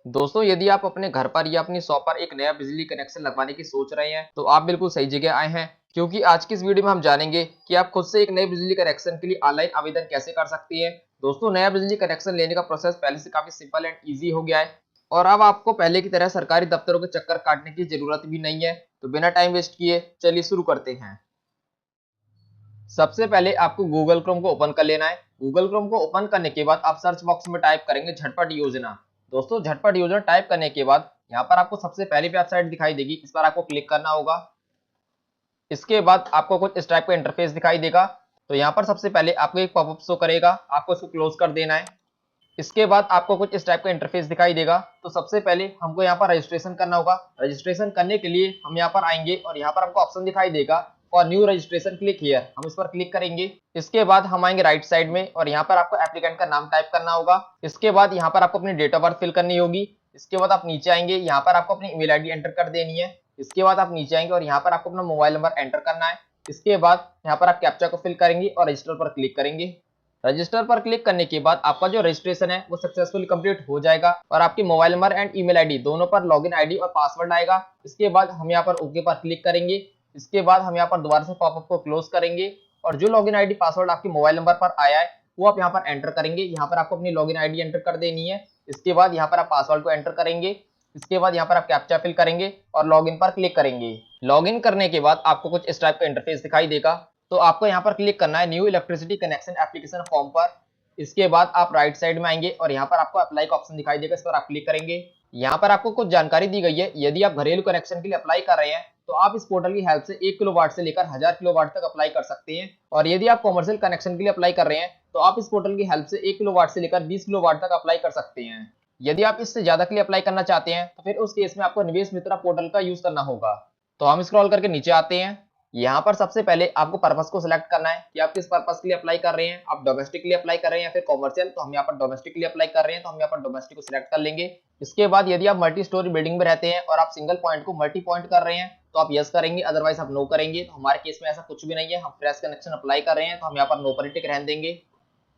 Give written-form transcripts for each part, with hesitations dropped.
दोस्तों, यदि आप अपने घर पर या अपनी शॉप पर एक नया बिजली कनेक्शन लगवाने की सोच रहे हैं, तो आप बिल्कुल सही जगह आए हैं। क्योंकि आज की इस वीडियो में हम जानेंगे कि आप खुद से एक नए बिजली कनेक्शन के लिए ऑनलाइन आवेदन कैसे कर सकती हैं। दोस्तों, नया बिजली कनेक्शन लेने का प्रोसेस पहले से काफी सिंपल एंड ईजी हो गया है और अब आपको पहले की तरह सरकारी दफ्तरों के चक्कर काटने की जरूरत भी नहीं है। तो बिना टाइम वेस्ट किए चलिए शुरू करते हैं। सबसे पहले आपको गूगल क्रोम को ओपन कर लेना है। गूगल क्रोम को ओपन करने के बाद आप सर्च बॉक्स में टाइप करेंगे झटपट योजना। दोस्तों, झटपट योजना टाइप करने के बाद यहाँ पर आपको सबसे पहली वेबसाइट दिखाई देगी, इस पर आपको क्लिक करना होगा। इसके बाद आपको कुछ इस टाइप का इंटरफेस दिखाई देगा। तो यहाँ पर सबसे पहले आपको एक पॉपअप शो करेगा, आपको इसको क्लोज कर देना है। इसके बाद आपको कुछ इस टाइप का इंटरफेस दिखाई देगा। तो सबसे पहले हमको यहाँ पर रजिस्ट्रेशन करना होगा। रजिस्ट्रेशन करने के लिए हम यहाँ पर आएंगे और यहाँ पर हमको ऑप्शन दिखाई देगा for new registration click here, हम इस पर क्लिक करेंगे। इसके बाद हम आएंगे राइट साइड में और यहाँ पर आपको एप्लीकेंट का नाम टाइप करना होगा। इसके बाद यहाँ पर आपको अपनी डेट ऑफ बर्थ फिल करनी होगी। इसके बाद आप नीचे आएंगे, यहाँ पर आपको अपनी ईमेल आईडी एंटर कर देनी है। इसके बाद आप नीचे आएंगे और यहाँ पर आपको अपना मोबाइल नंबर एंटर करना है। इसके बाद यहाँ पर आप कैप्चा को फिल करेंगे और रजिस्टर पर क्लिक करेंगे। रजिस्टर पर क्लिक करने के बाद आपका जो रजिस्ट्रेशन है वो सक्सेसफुली कंप्लीट हो जाएगा और आपके mobile number and email ID दोनों पर लॉगिन आईडी और पासवर्ड आएगा। इसके बाद हम यहाँ पर ओके पर क्लिक करेंगे। इसके बाद हम यहाँ पर दोबारा से पॉपअप को क्लोज करेंगे और जो लॉगिन आईडी पासवर्ड आपके मोबाइल नंबर पर आया है वो आप यहाँ पर एंटर करेंगे। यहाँ पर आपको अपनी लॉगिन आईडी एंटर कर देनी है। इसके बाद यहाँ पर आप पासवर्ड को एंटर करेंगे। इसके बाद यहाँ पर आप कैप्चा फिल करेंगे और लॉगिन पर क्लिक करेंगे। लॉगिन करने के बाद आपको कुछ इस टाइप का इंटरफेस दिखाई देगा। तो आपको यहाँ पर क्लिक करना है new electricity connection application form पर। इसके बाद आप राइट साइड में आएंगे और यहाँ पर आपको अप्लाई का ऑप्शन दिखाई देगा, इस पर आप क्लिक करेंगे। यहाँ पर आपको कुछ जानकारी दी गई है। यदि आप घरेलू कनेक्शन के लिए अप्लाई कर रहे हैं तो आप इस पोर्टल की हेल्प से 1 किलोवाट से लेकर 1000 किलोवाट तक अप्लाई कर सकते हैं। और यदि आप कॉमर्शियल कनेक्शन के लिए अप्लाई कर रहे हैं तो आप इस पोर्टल की हेल्प से 1 किलोवाट से लेकर 20 किलोवाट तक अप्लाई कर सकते हैं। यदि आप इससे ज्यादा के लिए अप्लाई करना चाहते हैं तो फिर उस केस में आपको निवेश मित्रा पोर्टल का यूज करना होगा। तो हम स्क्रॉल करके नीचे आते हैं। यहाँ पर सबसे पहले आपको पर्पस को सिलेक्ट करना है कि आप किस पर्पस के लिए अप्लाई कर रहे हैं। आप डोमेस्टिक के लिए अप्लाई कर रहे हैं या फिर कॉमर्शियल, तो हम यहाँ पर डोमेस्टिक के लिए अप्लाई कर रहे हैं तो हम यहाँ पर डोमेस्टिक को सिलेक्ट कर लेंगे। इसके बाद यदि आप मल्टी स्टोरी बिल्डिंग में रहते हैं और आप सिंगल पॉइंट को मल्टी पॉइंट कर रहे हैं तो आप यस करेंगे, अदरवाइज आप नो करेंगे। तो हमारे केस में ऐसा कुछ भी नहीं है, हम फ्रेश कनेक्शन अप्लाई कर रहे हैं तो हम यहाँ पर नो पर टिक रहने देंगे।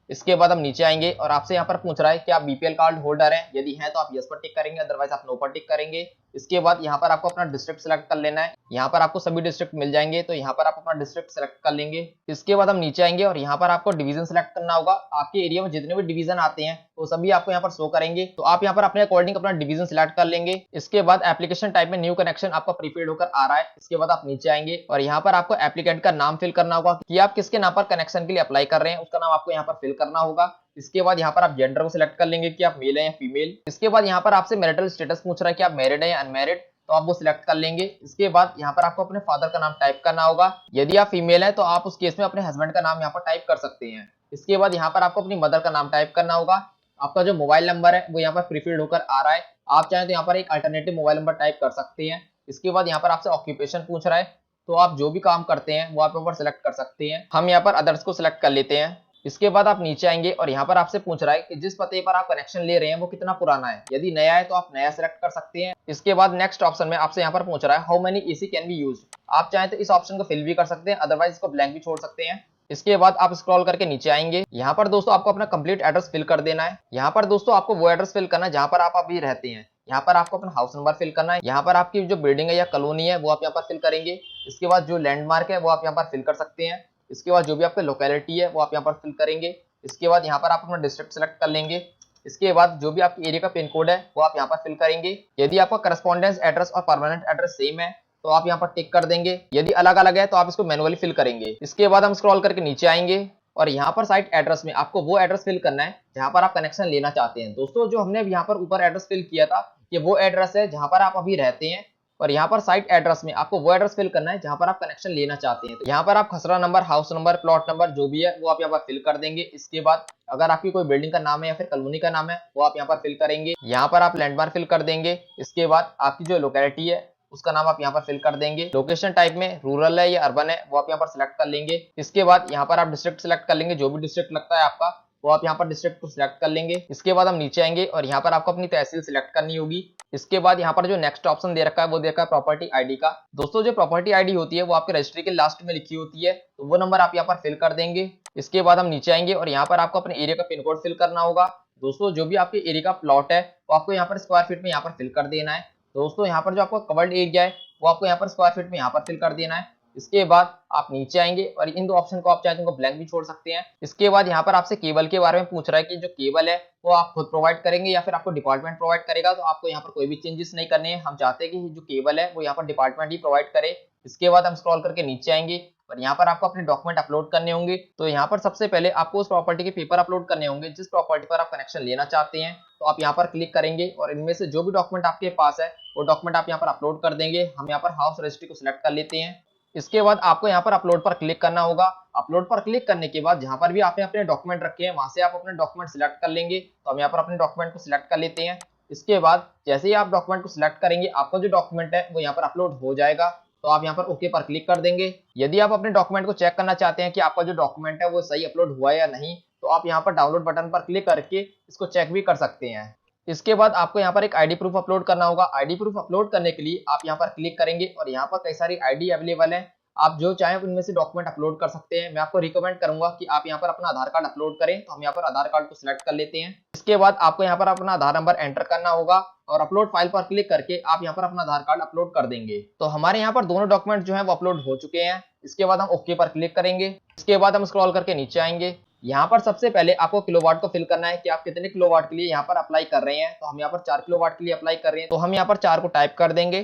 इसके बाद हम नीचे आएंगे और आपसे यहाँ पर पूछ रहा है कि आप बीपीएल कार्ड होल्डर हैं, यदि हैं तो आप यस पर टिक करेंगे, अदरवाइज आप नो पर टिक करेंगे। इसके बाद यहाँ पर आपको अपना डिस्ट्रिक्ट सेलेक्ट कर लेना है। यहाँ पर आपको सभी डिस्ट्रिक्ट मिल जाएंगे तो यहाँ पर आप अपना डिस्ट्रिक्ट सेलेक्ट कर लेंगे। इसके बाद हम नीचे आएंगे और यहाँ पर आपको डिवीजन सेलेक्ट करना होगा। आपके एरिया में जितने भी डिवीजन आते हैं वो सभी आपको यहाँ पर शो करेंगे, तो आप यहाँ पर अपने अकॉर्डिंग अपना डिवीजन सिलेक्ट कर लेंगे। इसके बाद एप्लीकेशन टाइप में न्यू कनेक्शन आपका प्रीपेड होकर आ रहा है। इसके बाद आप नीचे आएंगे और यहाँ पर आपको एप्लीकेंट का नाम फिल करना होगा कि आप किसके नाम पर कनेक्शन के लिए अप्लाई कर रहे हैं, उसका नाम आपको यहाँ पर फिल करना होगा। इसके बाद यहाँ पर आप जेंडर को सिलेक्ट कर लेंगे कि आप मेल है या फीमेल। इसके बाद यहाँ पर आपसे मैरिटल स्टेटस पूछ रहा है कि आप मैरिड है या अनमैरिड, तो आप वो सिलेक्ट कर लेंगे। इसके बाद यहाँ पर आपको अपने फादर का नाम टाइप करना होगा। यदि आप फीमेल है तो आप उस केस में अपने हस्बैंड का नाम यहाँ पर टाइप कर सकते हैं। इसके बाद यहाँ पर आपको अपनी मदर का नाम टाइप करना होगा। आपका जो मोबाइल नंबर है वो यहाँ पर प्रीफिल्ड होकर आ रहा है, आप चाहें तो यहाँ पर एक अल्टरनेटिव मोबाइल नंबर टाइप कर सकते हैं। इसके बाद यहाँ पर आपसे ऑक्यूपेशन पूछ रहा है, तो आप जो भी काम करते हैं वो आप यहाँ पर सिलेक्ट कर सकते हैं। हम यहाँ पर अदर्स को सिलेक्ट कर लेते हैं। इसके बाद आप नीचे आएंगे और यहाँ पर आपसे पूछ रहा है कि जिस पते पर आप कनेक्शन ले रहे हैं वो कितना पुराना है। यदि नया है तो आप नया सेलेक्ट कर सकते हैं। इसके बाद नेक्स्ट ऑप्शन में आपसे यहाँ पर पूछ रहा है how many AC can be use, आप चाहें तो इस ऑप्शन को फिल भी कर सकते हैं, अदरवाइज इसको ब्लैंक भी छोड़ सकते हैं। इसके बाद आप स्क्रॉल करके नीचे आएंगे। यहाँ पर दोस्तों आपको अपना कंप्लीट एड्रेस फिल कर देना है। यहाँ पर दोस्तों आपको वो एड्रेस फिल करना है जहाँ पर आप अभी रहते हैं। यहाँ पर आपको अपना हाउस नंबर फिल करना है। यहाँ पर आपकी जो बिल्डिंग है या कॉलोनी है वो आप यहाँ पर फिल करेंगे। इसके बाद जो लैंडमार्क है वो आप यहाँ पर फिल कर सकते हैं। इसके बाद जो भी आपकी लोकेलिटी है वो आप यहाँ पर फिल करेंगे। इसके बाद यहाँ पर आप अपना डिस्ट्रिक्ट सेलेक्ट कर लेंगे। इसके बाद जो भी आपके एरिया का पिन कोड है वो आप यहाँ पर फिल करेंगे। यदि आपका करस्पॉन्डेंस एड्रेस और परमानेंट एड्रेस सेम है तो आप यहाँ पर टिक कर देंगे। यदि अलग अलग है तो आप इसको मैनुअली फिल करेंगे। इसके बाद हम स्क्रॉल करके नीचे आएंगे और यहाँ पर साइट एड्रेस में आपको वो एड्रेस फिल करना है जहाँ पर आप कनेक्शन लेना चाहते हैं। दोस्तों, जो हमने यहाँ पर ऊपर एड्रेस फिल किया था ये वो एड्रेस है जहाँ पर आप अभी रहते हैं और यहाँ पर साइट एड्रेस में आपको वो एड्रेस फिल करना है जहाँ पर आप कनेक्शन लेना चाहते हैं। तो यहाँ पर आप खसरा number, house number, plot number जो भी है वो आप यहाँ पर फिल कर देंगे। इसके बाद अगर आपकी कोई बिल्डिंग का नाम है या फिर कॉलोनी का नाम है वो आप यहाँ पर फिल करेंगे। यहाँ पर आप लैंडमार्क फिल कर देंगे। इसके बाद आपकी जो लोकेलिटी है उसका नाम आप यहाँ पर फिल कर देंगे। लोकेशन टाइप में रूरल है या अर्बन है वो आप यहाँ पर सिलेक्ट कर लेंगे। इसके बाद यहाँ पर आप डिस्ट्रिक्ट सिलेक्ट कर लेंगे, जो भी डिस्ट्रिक्ट लगता है आपका वो आप यहाँ पर डिस्ट्रिक्ट को सिलेक्ट कर लेंगे। इसके बाद हम नीचे आएंगे और यहाँ पर आपको अपनी तहसील सिलेक्ट करनी होगी। इसके बाद यहाँ पर जो नेक्स्ट ऑप्शन दे रखा है वो दे रखा है प्रॉपर्टी आईडी का। दोस्तों, जो प्रॉपर्टी आईडी होती है वो आपके रजिस्ट्री के लास्ट में लिखी होती है, तो वो नंबर आप यहाँ पर फिल कर देंगे। इसके बाद हम नीचे आएंगे और यहाँ पर आपको अपने एरिया का पिन कोड फिल करना होगा। दोस्तों जो भी आपके एरिया का प्लॉट है वो आपको यहाँ पर स्क्वायर फीट में यहाँ पर फिल कर देना है। दोस्तों यहाँ पर जो आपका कवर्ड एरिया है वो आपको यहाँ पर स्क्वायर फीट में यहाँ पर फिल कर देना है। इसके बाद आप नीचे आएंगे और इन दो ऑप्शन को आप चाहे तो ब्लैंक भी छोड़ सकते हैं। इसके बाद यहाँ पर आपसे केबल के बारे में पूछ रहा है कि जो केबल है वो आप खुद प्रोवाइड करेंगे या फिर आपको डिपार्टमेंट प्रोवाइड करेगा। तो आपको यहाँ पर कोई भी चेंजेस नहीं करने हैं, हम चाहते हैं कि जो केबल है वो यहाँ पर डिपार्टमेंट ही प्रोवाइड करे। इसके बाद हम स्क्रॉल करके नीचे आएंगे और यहाँ पर आपको अपने डॉक्यूमेंट अपलोड करने होंगे। तो यहाँ पर सबसे पहले आपको उस प्रॉपर्टी के पेपर अपलोड करने होंगे जिस प्रॉपर्टी पर आप कनेक्शन लेना चाहते हैं। तो आप यहाँ पर क्लिक करेंगे और इनमें से जो भी डॉक्यूमेंट आपके पास है वो डॉक्यूमेंट आप यहाँ पर अपलोड कर देंगे। हम यहाँ पर हाउस रजिस्ट्री को सिलेक्ट कर लेते हैं। इसके बाद आपको यहाँ पर अपलोड पर क्लिक करना होगा। अपलोड पर क्लिक करने के बाद जहां पर भी आपने अपने डॉक्यूमेंट रखे हैं वहां से आप अपने डॉक्यूमेंट सिलेक्ट कर लेंगे। तो हम यहाँ पर अपने डॉक्यूमेंट को सिलेक्ट कर लेते हैं। इसके बाद जैसे ही आप डॉक्यूमेंट को सिलेक्ट करेंगे आपका जो डॉक्यूमेंट है वो यहाँ पर अपलोड हो जाएगा। तो आप यहाँ पर ओके पर क्लिक कर देंगे। यदि आप अपने डॉक्यूमेंट को चेक करना चाहते हैं कि आपका जो डॉक्यूमेंट है वो सही अपलोड हुआ है या नहीं, तो आप यहाँ पर डाउनलोड बटन पर क्लिक करके इसको चेक भी कर सकते हैं। इसके बाद आपको यहाँ पर एक आईडी प्रूफ अपलोड करना होगा। आईडी प्रूफ अपलोड करने के लिए आप यहाँ पर क्लिक करेंगे और यहाँ पर कई सारी आईडी अवेलेबल है। आप जो चाहें उनमें से डॉक्यूमेंट अपलोड कर सकते हैं। मैं आपको रिकमेंड करूंगा कि आप यहाँ पर अपना आधार कार्ड अपलोड करें। तो हम यहाँ पर आधार कार्ड को सिलेक्ट कर लेते हैं। इसके बाद आपको यहाँ पर अपना आधार नंबर एंटर करना होगा और अपलोड फाइल पर क्लिक करके आप यहाँ पर अपना आधार कार्ड अपलोड कर देंगे। तो हमारे यहाँ पर दोनों डॉक्यूमेंट जो है वो अपलोड हो चुके हैं। इसके बाद हम ओके पर क्लिक करेंगे। इसके बाद हम स्क्रॉल करके नीचे आएंगे। यहाँ पर सबसे पहले आपको किलोवाट को फिल करना है कि आप कितने किलोवाट के लिए यहाँ पर अप्लाई कर रहे हैं। तो हम यहाँ पर 4 किलोवाट के लिए अप्लाई कर रहे हैं, तो हम यहाँ पर 4 को टाइप कर देंगे।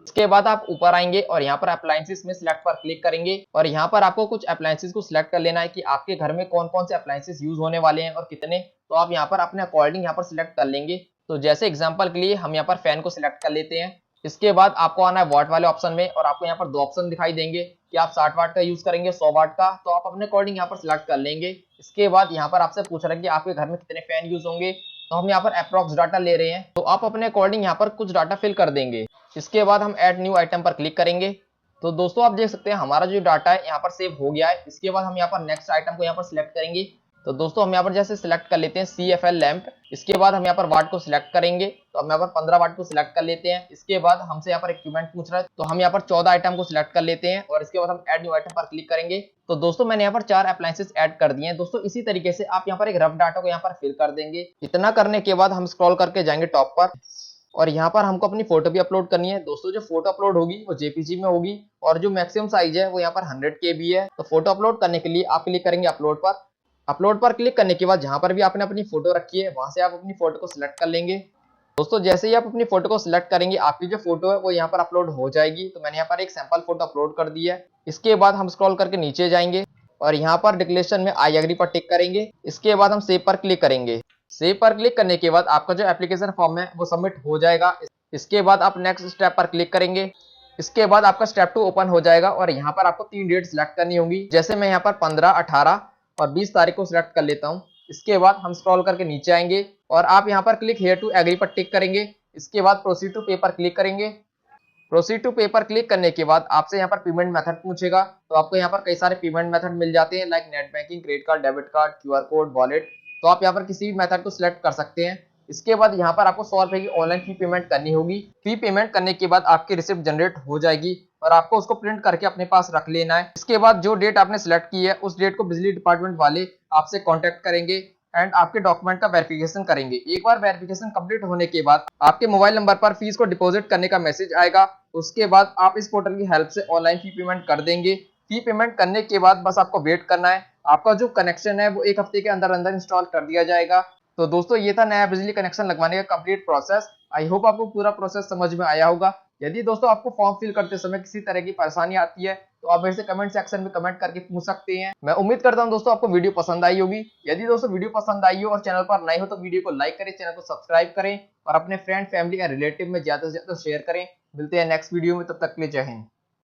इसके बाद आप ऊपर आएंगे और यहाँ पर अप्लायंसेस में सिलेक्ट पर क्लिक करेंगे और यहाँ पर आपको कुछ अप्लायंसेस को सिलेक्ट कर लेना है कि आपके घर में कौन कौन से अप्लायंसेस यूज होने वाले हैं और कितने। तो आप यहाँ पर अपने अकॉर्डिंग यहाँ पर सिलेक्ट कर लेंगे। तो जैसे एग्जांपल के लिए हम यहाँ पर फैन को सिलेक्ट कर लेते हैं। इसके बाद आपको आना है वाट वाले ऑप्शन में और आपको यहाँ पर 2 ऑप्शन दिखाई देंगे कि आप 60 वाट का यूज करेंगे 100 वाट का। तो आप अपने अकॉर्डिंग यहाँ पर सिलेक्ट कर लेंगे। इसके बाद यहाँ पर आपसे पूछ रहा है कि आपके घर में कितने फैन यूज होंगे। तो हम यहाँ पर अप्रॉक्स डाटा ले रहे हैं, तो आप अपने अकॉर्डिंग यहाँ पर कुछ डाटा फिल कर देंगे। इसके बाद हम ऐड न्यू आइटम पर क्लिक करेंगे। तो दोस्तों आप देख सकते हैं हमारा जो डाटा है यहाँ पर सेव हो गया है। इसके बाद हम यहाँ पर नेक्स्ट आइटम को यहाँ पर सिलेक्ट करेंगे। तो दोस्तों हम यहाँ पर जैसे सिलेक्ट कर लेते हैं CFL लैंप। इसके बाद हम यहाँ पर वाट को सिलेक्ट करेंगे। तो हम यहाँ पर 15 वाट को सिलेक्ट कर लेते हैं। इसके बाद हमसे यहाँ पर इक्विपमेंट पूछ रहा है, तो हम यहाँ पर 14 आइटम को सिलेक्ट कर लेते हैं और इसके बाद हम ऐड न्यू आइटम पर क्लिक करेंगे। तो दोस्तों मैंने यहाँ पर 4 अप्लायंसेस ऐड कर दिए हैं। दोस्तों इसी तरीके से आप यहाँ पर एक रफ डाटा को यहाँ पर फिल कर देंगे। इतना करने के बाद हम स्क्रॉल करके जाएंगे टॉप पर और यहाँ पर हमको अपनी फोटो भी अपलोड करनी है। दोस्तों जो फोटो अपलोड होगी वो JPG में होगी और जो मैक्सिमम साइज है वो यहाँ पर 100 KB है। तो फोटो अपलोड करने के लिए आप क्लिक करेंगे अपलोड पर। अपलोड पर क्लिक करने के बाद जहां पर भी आपने अपनी फोटो रखी है वहां से आप अपनी फोटो को सिलेक्ट कर लेंगे। दोस्तों जैसे ही आप अपनी फोटो को सिलेक्ट करेंगे आपकी जो फोटो है वो यहाँ पर अपलोड हो जाएगी। तो मैंने यहाँ पर एक सैंपल फोटो अपलोड कर दी है। इसके बाद हम स्क्रॉल करके नीचे जाएंगे और यहाँ पर डिक्लेरेशन में आई एग्री पर टिक करेंगे। इसके बाद हम सेव पर क्लिक करेंगे। सेव पर क्लिक करने के बाद आपका जो एप्लीकेशन फॉर्म है वो सबमिट हो जाएगा। इसके बाद आप नेक्स्ट स्टेप पर क्लिक करेंगे। इसके बाद आपका स्टेप 2 ओपन हो जाएगा और यहाँ पर आपको 3 डेट सिलेक्ट करनी होगी। जैसे मैं यहाँ पर 15, 18 और 20 तारीख को सिलेक्ट कर लेता हूँ। इसके बाद हम स्क्रॉल करके नीचे आएंगे और आप यहाँ पर क्लिक हियर टू एग्री पर टिक करेंगे। इसके बाद प्रोसीड टू पे पर क्लिक करेंगे। प्रोसीड टू पे पर क्लिक करने के बाद आपसे यहाँ पर पेमेंट मेथड पूछेगा। तो आपको यहाँ पर कई सारे पेमेंट मेथड मिल जाते हैं like net banking, credit card, debit card, QR code, wallet. तो आप यहाँ पर किसी भी मेथड को सिलेक्ट कर सकते हैं। इसके बाद यहाँ पर आपको 100 रुपए की ऑनलाइन फी पेमेंट करनी होगी। फी पेमेंट करने के बाद आपकी रिसिप्ट जनरेट हो जाएगी और आपको उसको प्रिंट करके अपने पास रख लेना है। इसके बाद जो डेट आपने सिलेक्ट की है उस डेट को बिजली डिपार्टमेंट वाले आपसे कांटेक्ट करेंगे एंड आपके डॉक्यूमेंट का वेरिफिकेशन करेंगे। एक बार वेरिफिकेशन कंप्लीट होने के बाद आपके मोबाइल नंबर पर फीस को डिपॉजिट करने का मैसेज आएगा। उसके बाद आप इस पोर्टल की हेल्प से ऑनलाइन फी पेमेंट कर देंगे। फी पेमेंट करने के बाद बस आपको वेट करना है। आपका जो कनेक्शन है वो 1 हफ्ते के अंदर अंदर इंस्टॉल कर दिया जाएगा। तो दोस्तों ये था नया बिजली कनेक्शन लगवाने का कंप्लीट प्रोसेस। आई होप आपको पूरा प्रोसेस समझ में आया होगा। यदि दोस्तों आपको फॉर्म फिल करते समय किसी तरह की परेशानी आती है तो आप मेरे से कमेंट सेक्शन में कमेंट करके पूछ सकते हैं। मैं उम्मीद करता हूं दोस्तों आपको वीडियो पसंद आई होगी। यदि दोस्तों वीडियो पसंद आई हो और चैनल पर नए हो तो वीडियो को लाइक करें, चैनल को सब्सक्राइब करें और अपने फ्रेंड, फैमिली या रिलेटिव में ज्यादा से ज्यादा शेयर करें। मिलते हैं नेक्स्ट वीडियो में, तब तक के लिए जय हिंद।